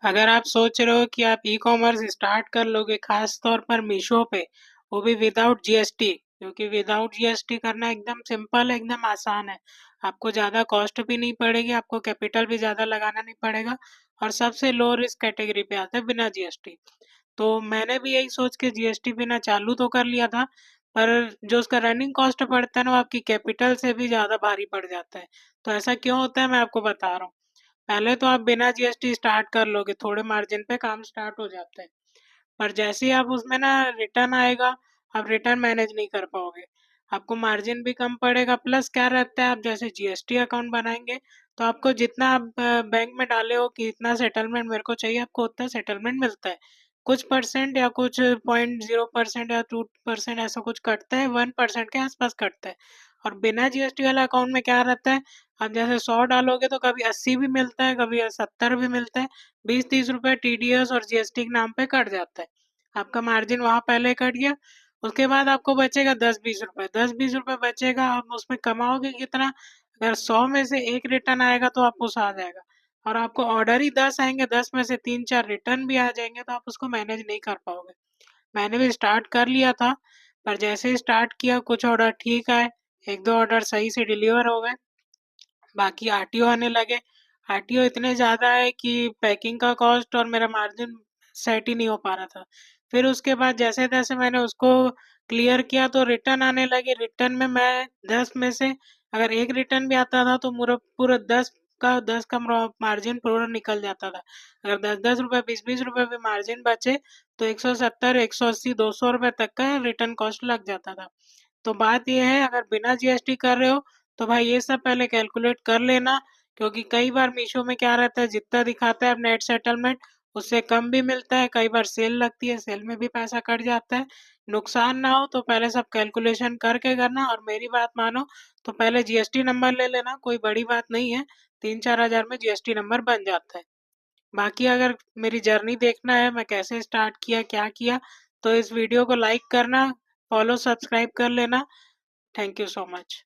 अगर आप सोच रहे हो कि आप ई-कॉमर्स स्टार्ट कर लोगे खास तौर पर मीशो पे, वो भी विदाउट जीएसटी, क्योंकि विदाउट जीएसटी करना एकदम सिंपल है, एकदम आसान है। आपको ज़्यादा कॉस्ट भी नहीं पड़ेगी, आपको कैपिटल भी ज़्यादा लगाना नहीं पड़ेगा और सबसे लो रिस्क कैटेगरी पे आता है बिना जीएसटी। तो मैंने भी यही सोच के जीएसटी बिना चालू तो कर लिया था, पर जो उसका रनिंग कॉस्ट पड़ता है ना वो आपकी कैपिटल से भी ज़्यादा भारी पड़ जाता है। तो ऐसा क्यों होता है मैं आपको बता रहा हूँ। पहले तो आप बिना जीएसटी स्टार्ट कर लोगे, थोड़े मार्जिन पे काम स्टार्ट हो जाता है। पर जैसे ही आप उसमें ना रिटर्न आएगा, आप रिटर्न मैनेज नहीं कर पाओगे। आपको मार्जिन भी कम पड़ेगा, प्लस क्या रहता है, आप जैसे जीएसटी अकाउंट बनाएंगे तो आपको जितना आप बैंक में डाले हो कि इतना सेटलमेंट मेरे को चाहिए, आपको उतना सेटलमेंट मिलता है। कुछ परसेंट या कुछ 0.0% या 2% ऐसा कुछ कटता है, 1% के आसपास कटता है। और बिना जीएसटी वाला अकाउंट में क्या रहता है, आप जैसे 100 डालोगे तो कभी 80 भी मिलता है, कभी 70 भी मिलता है। 20-30 रुपए टीडीएस और जीएसटी के नाम पे कट जाता है। आपका मार्जिन वहां पहले कट गया, उसके बाद आपको बचेगा 10-20 रुपए। 10-20 रुपए बचेगा, आप उसमें कमाओगे कितना। अगर 100 में से एक रिटर्न आएगा तो आपको आ जाएगा, और आपको ऑर्डर ही 10 आएंगे, 10 में से 3-4 रिटर्न भी आ जाएंगे, तो आप उसको मैनेज नहीं कर पाओगे। मैंने भी स्टार्ट कर लिया था, पर जैसे ही स्टार्ट किया कुछ ऑर्डर ठीक आए, एक दो ऑर्डर सही से डिलीवर हो गए, बाकी आरटीओ आने लगे। आरटीओ इतने ज़्यादा है कि पैकिंग का कॉस्ट और मेरा मार्जिन सेट ही नहीं हो पा रहा था। फिर उसके बाद जैसे-तैसे मैंने उसको क्लियर किया तो रिटर्न आने लगे। रिटर्न में मैं 10 में से अगर 1 रिटर्न भी आता था तो पूरा पूरा 10 का मार्जिन पूरा निकल जाता था। अगर 10-10 रुपए, 20-20 रुपए भी मार्जिन बचे तो 170, 180, 200 रुपए तक का रिटर्न कॉस्ट लग जाता था। तो बात ये है, अगर बिना जीएसटी कर रहे हो तो भाई ये सब पहले कैलकुलेट कर लेना, क्योंकि कई बार मीशो में क्या रहता है, जितना दिखाता है नेट सेटलमेंट उससे कम भी मिलता है। कई बार सेल लगती है, सेल में भी पैसा कट जाता है। नुकसान ना हो तो पहले सब कैलकुलेशन करके करना, और मेरी बात मानो तो पहले जीएसटी नंबर ले लेना, कोई बड़ी बात नहीं है। 3-4 हजार में जीएसटी नंबर बन जाता है। बाकी अगर मेरी जर्नी देखना है, मैं कैसे स्टार्ट किया क्या किया, तो इस वीडियो को लाइक करना, फॉलो सब्सक्राइब कर लेना। Thank you so much.